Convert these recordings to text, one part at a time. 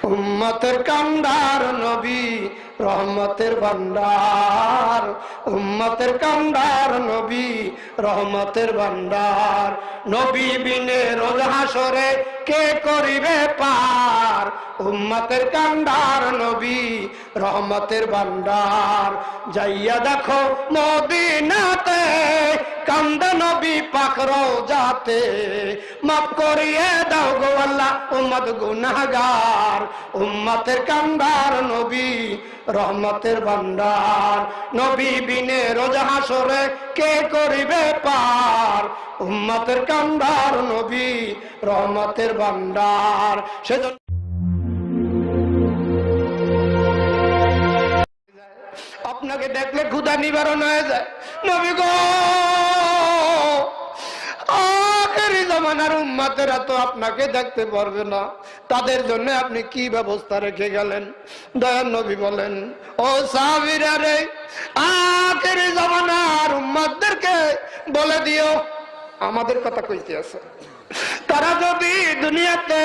উম্মতের কান্ডার নবী রহমতের ভান্ডার, উম্মতের কান্ডার নবী রহমতের ভান্ডার। নবী বিনে রোজ হাসরে কে করিবে পার, উম্মতের কান্ডার নবী রহমতের ভান্ডার। যাইয়া দেখো মদিনাতে কান্দে নবী পাক রওজাতে, মাফ করিয়ে দাও গো আল্লাহ উম্মত গুনাহগার। উম্মতের কান্ডার নবী রহমতের ভান্ডার, নবী বিনে রোজ হাসরে কে করিবে পার, উম্মতের কান্ডার নবী রহমতের ভান্ডার। সেজন্য আপনাকে দেখলে ক্ষুধা নিবারণ হয়ে যায়। নবী গো, আখেরি জামানার উম্মতেরা তো আপনাকে দেখতে পারবে না, তাদের জন্য আপনি কি ব্যবস্থা রেখে গেলেন? দয়ার নবী বলেন, ও সাহাবীরা রে, আখেরি জামানার উম্মতদেরকে বলে দিও, আমাদের কথা কইতে আছে, তারা যদি দুনিয়াতে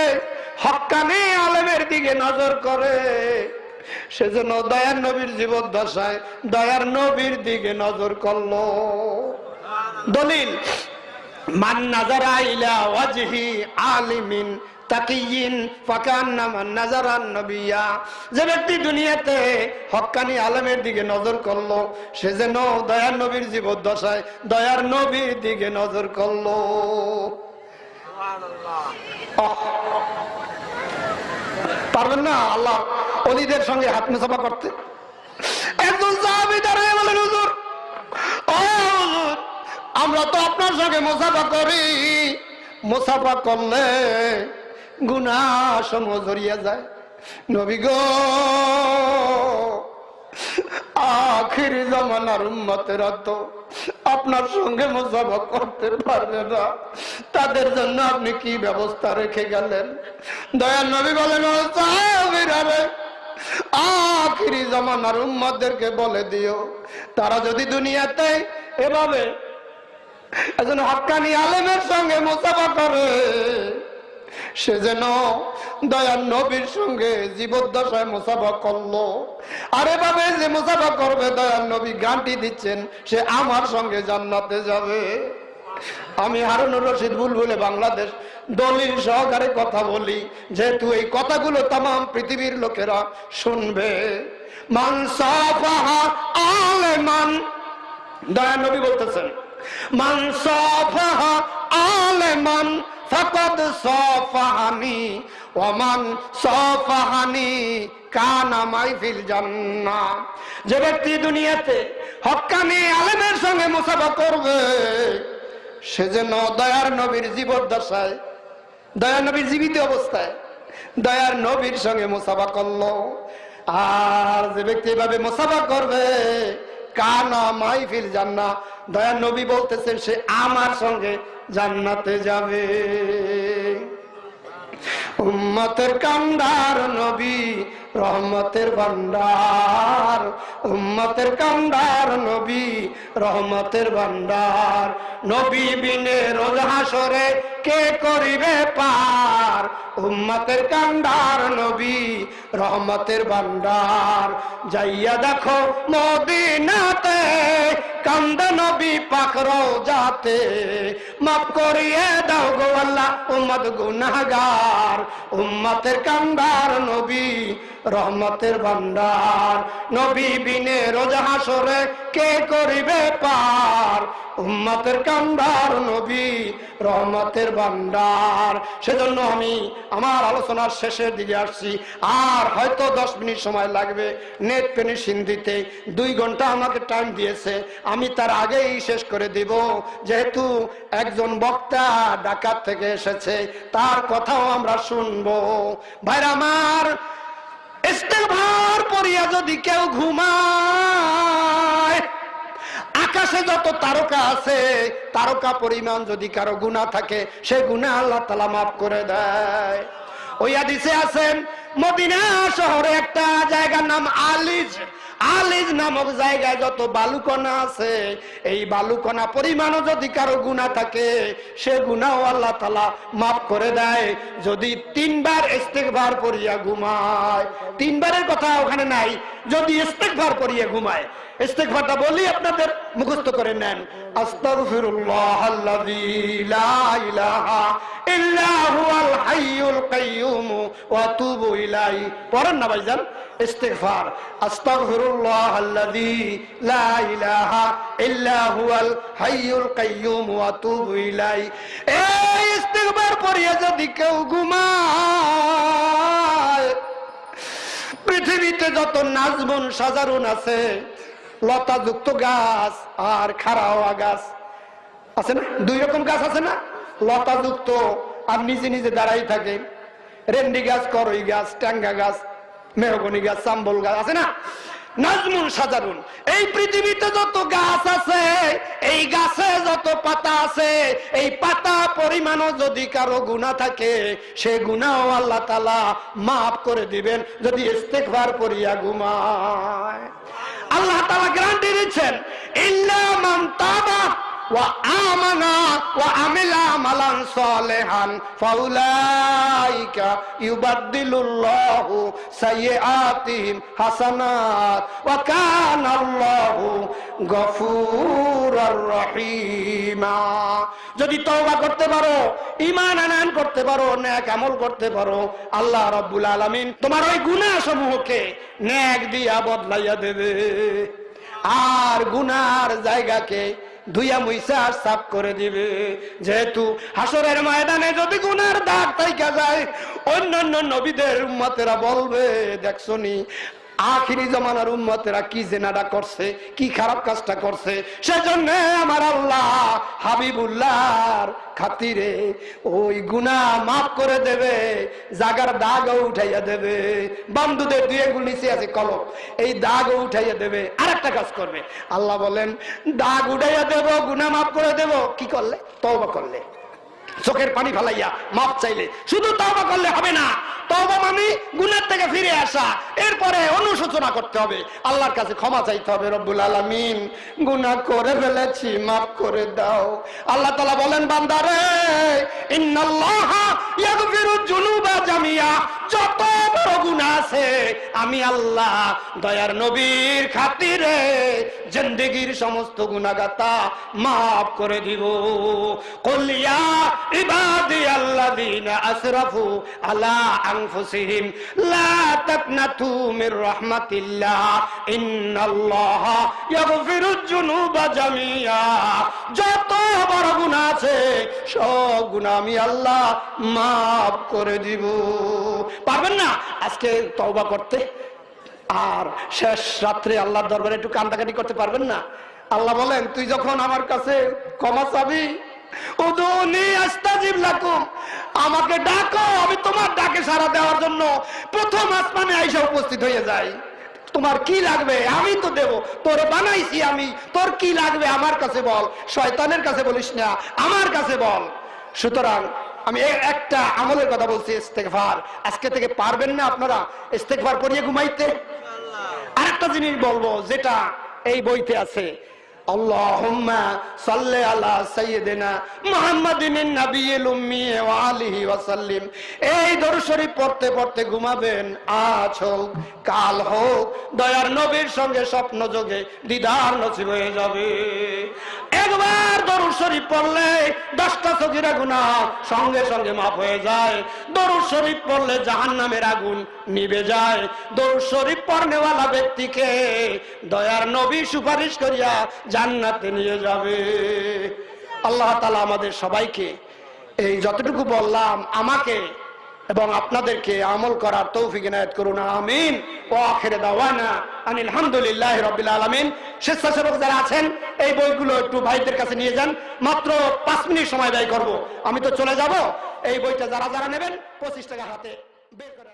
হক্কানি আলেমের দিকে নজর করে, সেজন্য দয়ার নবীর জীবদ্দশায় দয়ার নবীর দিকে নজর করলো। দলিল, মান নাযারা ইলা ওয়াজহি আলিমিন তাকিয়িন ফাকান্নামা নাযারান নবিয়্যা। যে ব্যক্তি দুনিয়াতে হক্কানি আলেমের দিকে নজর করলো, সে যেন দয়ার নবীর জীবদ্দশায় দয়ার নবীর দিকে নজর করলো। পারবেন না আল্লাহ ওলিদের সঙ্গে হাত মুসাফা করতে? একজন সাহাবী দাঁড়িয়ে বলেন, হুজুর, ও হুজুর, আমরা তো আপনার সঙ্গে মুসাফা করি, মুসাফা করলে গুনাহ সমূহ জড়িয়ে যায়। নবী গো, আখিরি জামানার উম্মতেরা তো আপনার সঙ্গে মুসাফা করতে পারবে না, তাদের জন্য আপনি কি ব্যবস্থা রেখে গেলেন? দয়ার নবী বলেন, ও সাহাবীরা রে, আখিরি জামানার উম্মতদেরকে বলে দিও, তারা যদি দুনিয়াতে এভাবে একজন হক্কানি আলেমের সঙ্গে মুসাফা করে, সে যেন দয়ার নবীর সঙ্গে জীবদ্দশায় মুসাফা করলো। আর এভাবে যে মুসাফা করবে, দয়ার নবী গ্যারান্টি দিচ্ছেন, সে আমার সঙ্গে জান্নাতে যাবে। আমি হারুনুর রশিদ বুলবুলে বাংলাদেশ দলিল সহকারে কথা বলি, যেহেতু এই কথাগুলো তামাম পৃথিবীর লোকেরা শুনবে। মান সাফাহা আলেমান, দয়ার নবী বলতেছেন, মান সাফাহা আলেমান ফাকাদ সাফাহানি ওয়া মান সাফাহানি কানা মাই ফিল জান্নাহ। যে ব্যক্তি দুনিয়াতে হক্কানি আলেমের সঙ্গে মুসাফা করবে, সে যেন দয়ার নবীর জীবদ্দশায়, দয়ার নবীর জীবিত অবস্থায় দয়ার নবীর সঙ্গে মুসাফা করলো। আর যে ব্যক্তি এভাবে মুসাফা করবে, কানা মাই ফিল জান্নাহ, দয়ার নবী বলতেছেন, সে আমার সঙ্গে জান্নাতে যাবে। উম্মতের কান্ডার নবী রহমতের ভান্ডার, উম্মতের কান্ডার নবী রহমতের ভান্ডার। নবী বিনে রোজ হাসরে কে করিবে পার, উম্মতের কান্ডার নবী রহমতের ভান্ডার। যাইয়া দেখো মদিনাতে কান্দে নবী পাক রওজাতে, মাফ করিয়ে দাও গো আল্লাহ উম্মত গুনাহগার। উম্মতের কান্ডার নবী রহমতের ভান্ডার, নবী বিনে রোজ হাসরে কে করিবে পার, উম্মতের কান্ডার নবী রহমতের ভান্ডার। সেজন্য আমি আমার আলোচনার শেষের দিকে আসছি, আর হয়তো 10 মিনিট সময় লাগবে নেট ফিনিশিং দিতে। 2 ঘন্টা আমাকে টাইম দিয়েছে, আমি তার আগেই শেষ করে দিব, যেহেতু একজন বক্তা ঢাকা থেকে এসেছে, তার কথাও আমরা শুনবো। ভাইরা আমার, ইস্তেগফার পড়িয়া যদি কেউ ঘুমায়, আকাশে যত তারকা আছে, তারকা পরিমাণ যদি কারো গুনাহ থাকে, সে গুনাহ আল্লাহ তাআলা মাফ করে দেয়। ওই হাদিসে আছেন, মদিনা শহরে একটা জায়গার নাম আলিজ, আলিজ নামক জায়গায় যত বালুকণা আছে, এই বালুকণা পরিমাণও যদি কারো গুনাহ থাকে, সে গুনাহও আল্লাহ তাআলা মাফ করে দেয় যদি 3 বার ইস্তিগফার পড়িয়া ঘুমায়। 3 বারের কথা ওখানে নাই, যদি ইস্তিগফার পড়িয়া ঘুমায়। ইস্তিগফারটা বলি, আপনাদের মুখস্থ করে নেন। আস্তাগফিরুল্লাহাল্লাযী লা ইলাহা ইল্লা হুয়াল হাইয়ুল কাইয়্যুম ওয়া আতুবু ইলাইহি। পড়েন না ভাইজান ইস্তিগফার। আস্তাগফিরুল্লাহাল্লাযী লা ইলাহা ইল্লা হুয়াল হাইয়ুল কাইয়্যুম ওয়া আতুবু ইলাইহি। এই ইস্তিগফার পড়িয়া যদি কেউ ঘুমায়, পৃথিবীতে যত নাজমুন সাজারুন আছে, লতাযুক্ত গাছ আর খাড়া হওয়া গাছ আছে না, 2 রকম গাছ আছে না, লতাযুক্ত আর নিজে নিজে দাঁড়াই থাকে, রেন্ডি গাছ, করই গাছ, ট্যাঙ্গা গাছ, মেহগনি গাছ, চাম্বল গাছ আছে না, নাজমুন সাজারুন। এই পৃথিবীতে যত গাছ আছে, এই গাছে যত পাতা আছে, এই পাতা পরিমাণও যদি কারো গুনাহ থাকে, সে গুনাহ আল্লাহ তাআলা মাফ করে দিবেন যদি ইস্তিগফার পড়িয়া ঘুমায়। আল্লাহ তাআলা গ্যারান্টি দিচ্ছেন, ইল্লা মান তাবা ওয়া আমানা ওয়া আমিলা আমালান সালিহান ফাউলাইকা ইউবাদদিলুল্লাহু সাইয়্যাতিহিম হাসানাত ওয়া কানাল্লাহু গফুরুর রহিমা। যদি তওবা করতে পারো, ঈমান আনয়ন করতে পারো, নেক আমল করতে পারো, আল্লাহ রাব্বুল আলামিন তোমার ওই গুনাহসমূহকে নেক দিয়া বদলাইয়া দেবে, আর গুনার জায়গাকে ধুইয়া মুইসা সাফ করে দিবে। যেহেতু হাসরের ময়দানে যদি গুনার দাগ থাইকা যায়, অন্যান্য নবীদের উম্মতেরা বলবে, দেখছনি আখিরি জামানার উম্মতেরা কি জেনাটা করছে, কি খারাপ কাজটা করছে। সেজন্য আমার আল্লাহ হাবিবুল্লাহর খাতিরে ওই গুনাহ মাফ করে দেবে, জাগার দাগও উঠাইয়া দেবে। বন্ধুদের 2 আঙ্গুল নিচে আছে কলম, এই দাগও উঠাইয়া দেবে। আরেকটা কাজ করবে, আল্লাহ বলেন দাগ উঠাইয়া দেব, গুনাহ মাফ করে দেব। কি করলে? তওবা করলে, চোখের পানি ফেলাইয়া মাফ চাইলে। শুধু তওবা করলে হবে না, তওবা মানে গুনাহ থেকে ফিরে আসা, এরপরে অনুশোচনা করতে হবে, আল্লাহর কাছে ক্ষমা চাইতে হবে। রব্বুল আলামিন, গুনাহ করে ফেলেছি, মাফ করে দাও। আল্লাহ তাআলা বলেন, বান্দারে, ইন্নাল্লাহা ইয়াগফিরুয যুনুবা জামিয়া, যত বড় গুনাহ আছে আমি আল্লাহ দয়ার নবীর খাতিরে জিন্দেগীর সমস্ত গুনাহগাতা মাফ করে দিব। কুল ইয়া ইবাদিয়াল্লাযীনা আসরাফু আলা আনফুসিহিম লা তাকনাতু মির রাহমাতিল্লাহ ইন্নাল্লাহা ইয়াগফিরুয যুনুবা জামিয়া। যত বড় গুনাহ আছে সব গুনাহ আমি আল্লাহ মাফ করে দিব। পারবেন না আজকে তওবা করতে? আর শেষ রাত্রে আল্লাহর দরবারে একটু কান্দাকাটি করতে পারবেন না? আল্লাহ বলেন, তুই যখন আমার কাছে ক্ষমা চাবি, উদুনি আস্তাজিব লাকুম, আমাকে ডাকো, আমি তোমার ডাকে সাড়া দেওয়ার জন্য প্রথম আসমানে আইসা উপস্থিত হয়ে যাই। তোমার কি লাগবে আমি তো দেব, তোরে বানাইছি আমি, তোর কি লাগবে আমার কাছে বল, শয়তানের কাছে বলিস না, আমার কাছে বল। সুতরাং আমি একটা আমলের কথা বলছি, ইস্তেগফার। আজকে থেকে পারবেন না আপনারা ইস্তেগফার করিয়ে ঘুমাইতে? আরেকটা জিনিস বলবো, যেটা এই বইতে আছে, আল্লাহুম্মা সাল্লি আলা সাইয়্যিদিনা মুহাম্মাদিন নাবিয়্যিল উম্মি ওয়া আলিহি ওয়া সাল্লিম। এই দরুদ শরীফ পড়তে পড়তে ঘুমাবেন, আজ হোক কাল হোক, দয়ার নবীর সঙ্গে স্বপ্ন যোগে দিদার নসিব হয়ে যাবে। একবার দরুদ শরীফ পড়লে 10টা সগীরা গুনাহ সঙ্গে সঙ্গে মাফ হয়ে যায়। দরুদ শরীফ পড়লে জাহান্নামের আগুন নিভে যায়। দরুদ শরীফ পড়নেওয়ালা ব্যক্তিকে দয়ার নবী সুপারিশ করিয়া জান্নাতে নিয়ে যাবে। আল্লাহ তাআলা আমাদের সবাইকে এই যতটুকু বললাম আমাকে এবং আপনাদেরকে আমল করার তৌফিক ইনায়াত করুন, আমিন। ওয়া আখিরু দাওয়ানা আনিল হামদুলিল্লাহি রাব্বিল আলামিন। স্বেচ্ছাসেবক যারা আছেন এই বইগুলো একটু ভাইদের কাছে নিয়ে যান, মাত্র 5 মিনিট সময় ব্যয় করব, আমি তো চলে যাব। এই বইটা যারা যারা নেবেন 25 টাকা হাতে বের করে